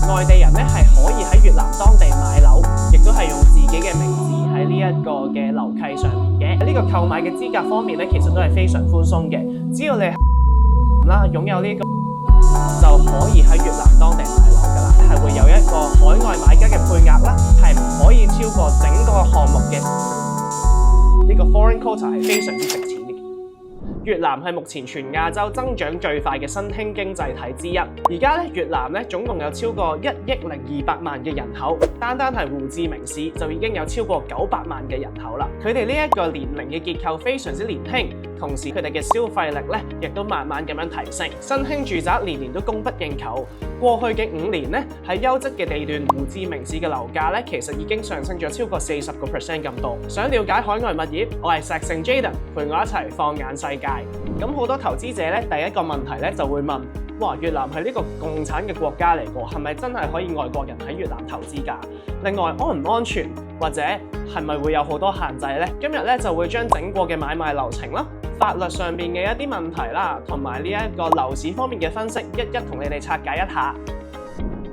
外地人咧係可以喺越南當地買樓，亦都係用自己嘅名字喺呢一個嘅樓契上面嘅。呢個購買嘅資格方面咧，其實都係非常寬鬆嘅，只要你擁有呢個就可以喺越南當地買樓㗎啦。係會有一個海外買家嘅配額啦，係唔可以超過整個項目嘅呢個 foreign quota 係非常之值錢嘅。越南係目前全亞洲增長最快嘅新興經濟體之一。而家咧，越南咧總共有超過1億200萬嘅人口，單係胡志明市就已經有超過900萬嘅人口啦。佢哋呢一個年齡嘅結構非常之年輕，同時佢哋嘅消費力咧亦都慢慢咁樣提升。新興住宅年年都供不應求。過去嘅5年咧，喺優質嘅地段胡志明市嘅樓價咧，其實已經上升咗超過40% 咁多。想了解海外物業，我係石城 Jaden， 陪我一齊放眼世界。咁好多投資者咧，第一個問題咧就會問：哇，越南係呢個共產嘅國家嚟㗎，係咪真係可以外國人喺越南投資㗎？另外，安唔安全，或者係咪會有好多限制呢？今日咧就會將整個嘅買賣流程啦、法律上面嘅一啲問題啦，同埋呢一個樓市方面嘅分析，一一同你哋拆解一下。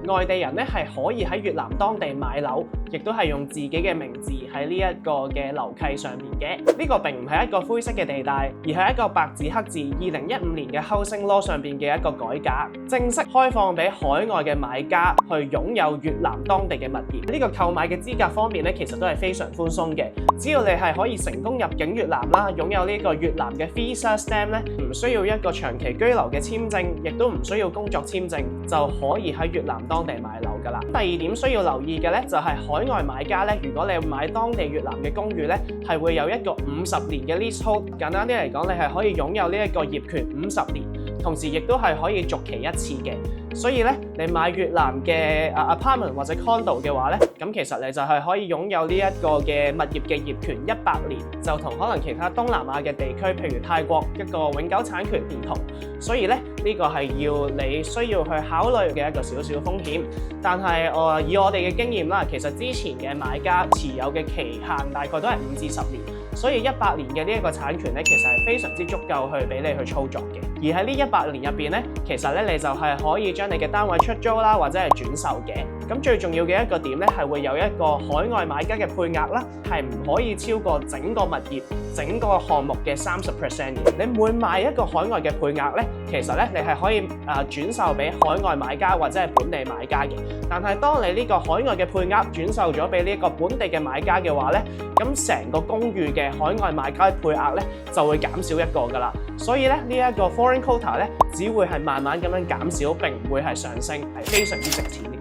外地人咧係可以喺越南當地買樓，亦都係用自己嘅名字喺呢一個嘅樓契上面嘅。呢個並唔係一個灰色嘅地帶，而係一個白紙黑字2015年嘅 Housing Law 上邊嘅一個改革，正式開放俾海外嘅買家去擁有越南當地嘅物業。呢個購買嘅資格方面咧，其實都係非常寬鬆嘅，只要你係可以成功入境越南啦，擁有呢個越南嘅 Visa Stamp 咧，唔需要一個長期居留嘅簽證，亦都唔需要工作簽證，就可以喺越南當地買樓㗎啦。第二點需要留意嘅咧，就係海外買家咧，如果你買當地越南嘅公寓咧，係會有一個50年嘅 leasehold。簡單啲嚟講，你係可以擁有呢一個業權50年，同時亦都係可以續期1次嘅。所以咧，你買越南嘅apartment 或者 condo 嘅話咧，咁其實你就係可以擁有呢一個嘅物業嘅業權100年，就同可能其他東南亞嘅地區，譬如泰國一個永久產權唔同。所以咧，呢個係要你需要去考慮嘅一個少少風險。但係以我哋嘅經驗啦，其實之前嘅買家持有嘅期限大概都係5至10年，所以100年嘅呢一個產權咧，其實係非常之足夠去俾你去操作嘅。而喺呢100年入邊咧，其實咧你就係可以將你嘅單位出租啦，或者係轉售嘅。咁最重要嘅一個點咧，係會有一個海外買家嘅配額啦，係唔可以超過整個物業、整個項目嘅30%嘅。你每買一個海外嘅配額咧，其實咧你係可以轉售俾海外買家或者係本地買家嘅。但係當你呢個海外嘅配額轉售咗俾呢個本地嘅買家嘅話咧，咁成個公寓嘅海外買家嘅配額咧就會減少一個㗎啦。所以咧呢一個 foreign quota 咧只會係慢慢咁樣減少，並唔會係上升，係非常之值錢嘅。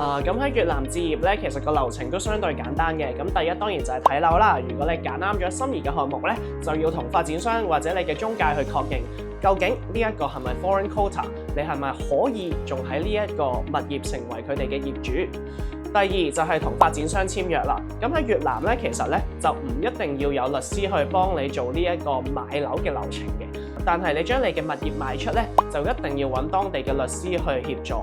咁喺越南置業咧，其實個流程都相對簡單嘅。咁第一當然就係睇樓啦。如果你揀啱咗心儀嘅項目咧，就要同發展商或者你嘅中介去確認，究竟呢一個係咪 foreign quota， 你係咪可以仲喺呢一個物業成為佢哋嘅業主。第二就係同發展商簽約啦。咁喺越南咧，其實咧就唔一定要有律師去幫你做呢一個買樓嘅流程嘅。但係你將你嘅物業賣出咧，就一定要揾當地嘅律師去協助。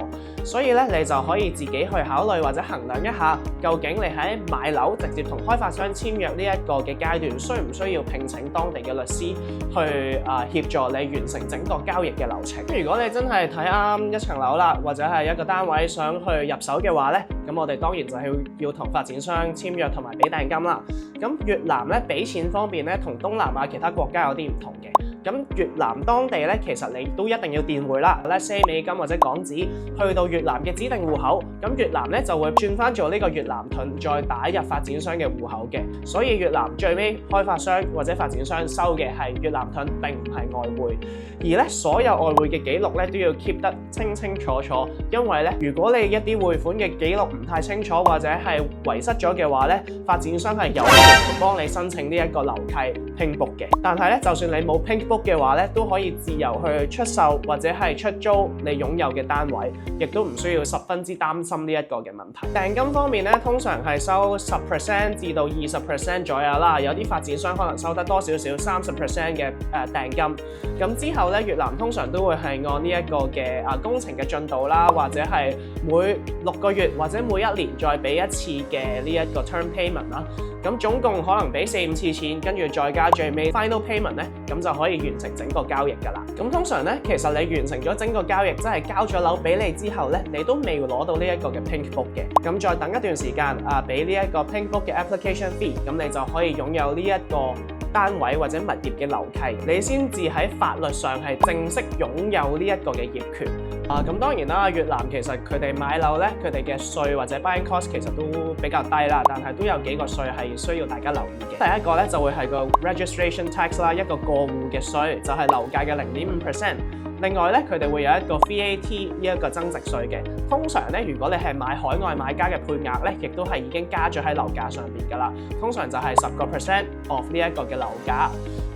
所以咧，你就可以自己去考慮或者衡量一下，究竟你喺買樓直接同開發商簽約呢一個嘅階段，需唔需要聘請當地嘅律師去協助你完成整個交易嘅流程。如果你真係睇啱一層樓啦，或者係一個單位想去入手嘅話咧，咁我哋當然就係要同發展商簽約同埋俾訂金啦。咁越南咧俾錢方面咧，同東南亞其他國家有啲唔同嘅。咁越南當地咧，其實你都一定要電匯啦，let's say美金或者港紙去到越南嘅指定戶口，咁越南咧就會轉翻做呢個越南盾，再打入發展商嘅戶口嘅。所以越南最尾開發商或者發展商收嘅係越南盾，並唔係外匯。而咧所有外匯嘅記錄咧都要 keep 得清清楚楚，因為咧如果你一啲匯款嘅記錄唔太清楚或者係遺失咗嘅話咧，發展商係有權幫你申請呢一個樓契拼 book 嘅。但係咧，就算你冇拼 book嘅話咧，都可以自由去出售或者係出租你擁有嘅單位，亦都唔需要十分之擔心呢一個嘅問題。訂金方面咧，通常係收10% 至到20% 左右啦，有啲發展商可能收得多少少30% 嘅訂金。咁之後咧，越南通常都會係按呢一個嘅工程嘅進度啦，或者係每6個月或者每1年再俾一次嘅呢一個 term payment 啦。咁總共可能俾4-5次錢，跟住再加最尾 final payment 咧，咁就可以以完成整個交易㗎啦。咁通常咧，其實你完成咗整個交易，即係交咗樓俾你之後咧，你都未攞到呢一個嘅 Pink Book 嘅。咁再等一段時間俾呢一個 Pink Book 嘅 application fee，咁你就可以擁有呢一個單位或者物業嘅樓契，你先至喺法律上係正式擁有呢一個嘅業權。咁當然啦，越南其實佢哋買樓咧，佢哋嘅稅或者 buying cost 其實都比較低啦，但係都有幾個稅係需要大家留意嘅。第一個咧就會係個 registration tax 啦，一個過戶嘅稅，就係樓價嘅0.5%。另外咧，佢哋會有一個 VAT 呢一個增值稅嘅。通常咧，如果你係買海外買家嘅配額咧，亦都係已經加咗喺樓價上邊㗎啦。通常就係10% of 呢一個嘅樓價。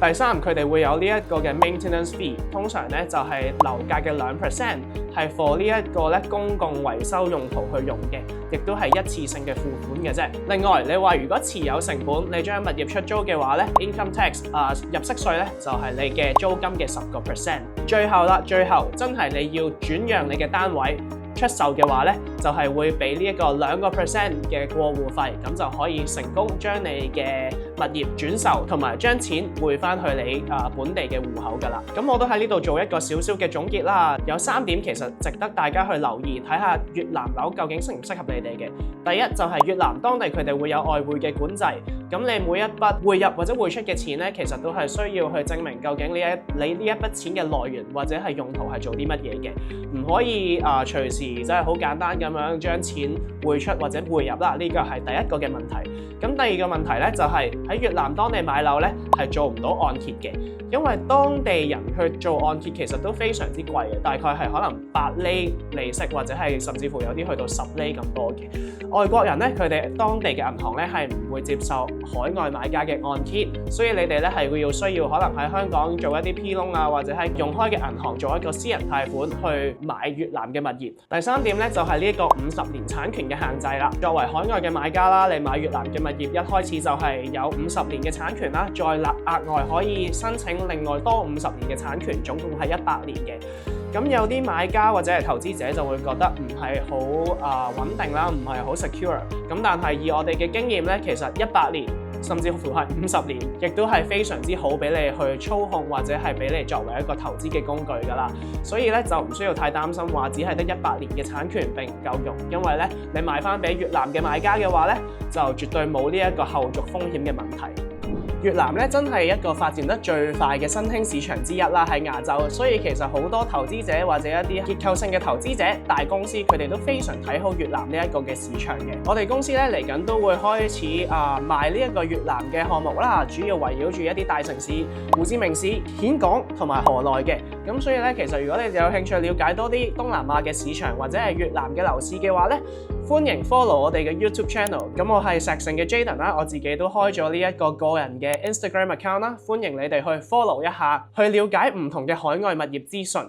第三，佢哋會有呢一個嘅 maintenance fee， 通常咧就係樓價嘅2%，係 for 呢一個咧公共維修用途去用嘅，亦都係一次性嘅付款嘅啫。另外，你話如果持有成本，你將物業出租嘅話咧 ，income tax 入息稅咧就係你嘅租金嘅10%。最後真係你要轉讓你嘅單位出售嘅話咧，就係會俾呢一個2% 嘅過戶費，咁就可以成功將你嘅物業轉售，同埋將錢匯翻去你本地嘅戶口㗎啦。咁我都喺呢度做一個少少嘅總結啦。有3點其實值得大家去留意，睇下越南樓究竟適唔適合你哋嘅。第一就係越南當地佢哋會有外匯嘅管制，咁你每一筆匯入或者匯出嘅錢咧，其實都係需要去證明究竟你呢一筆錢嘅來源或者係用途係做啲乜嘢嘅，唔可以隨時真係好簡單咁樣將錢匯出或者匯入啦。呢個係第一個嘅問題。咁第二個問題咧就係喺越南當地買樓咧係做唔到按揭嘅，因為當地人去做按揭其實都非常之貴嘅，大概係可能8厘利息或者係甚至乎有啲去到10厘咁多嘅。外國人咧佢哋當地嘅銀行咧係唔會接受海外買家嘅按揭，所以你哋咧係會需要可能喺香港做一啲 P loan 啊，或者係用開嘅銀行做一個私人貸款去買越南嘅物業。第三點咧就係呢一個50年產權嘅限制啦。作為海外嘅買家啦，你買越南嘅物業一開始就係有50年嘅產權啦，再額外可以申請另外多50年嘅產權，總共係100年嘅。咁有啲買家或者係投資者就會覺得唔係好穩定啦，唔係好 secure。咁但係以我哋嘅經驗咧，其實100年甚至乎係50年，亦都係非常之好俾你去操控或者係俾你作為一個投資嘅工具㗎啦。所以咧就唔需要太擔心話只係得100年嘅產權並唔夠用，因為咧你賣翻俾越南嘅買家嘅話咧，就絕對冇呢一個後續風險嘅問題。越南咧真係一個發展得最快嘅新興市場之一啦，喺亞洲，所以其實好多投資者或者一啲結構性嘅投資者、大公司，佢哋都非常睇好越南呢一個嘅市場嘅。我哋公司咧嚟緊都會開始賣呢一個越南嘅項目啦，主要圍繞住一啲大城市、胡志明市、峴港同埋河內嘅。咁所以咧，其實如果你有興趣了解多啲東南亞嘅市場或者係越南嘅樓市嘅話咧，歡迎 follow 我哋嘅 YouTube channel。咁我係石城嘅 Jayden 啦，我自己都開咗呢一個個人嘅Instagram account 啦，歡迎你哋去 follow 一下，去了解唔同嘅海外物業資訊。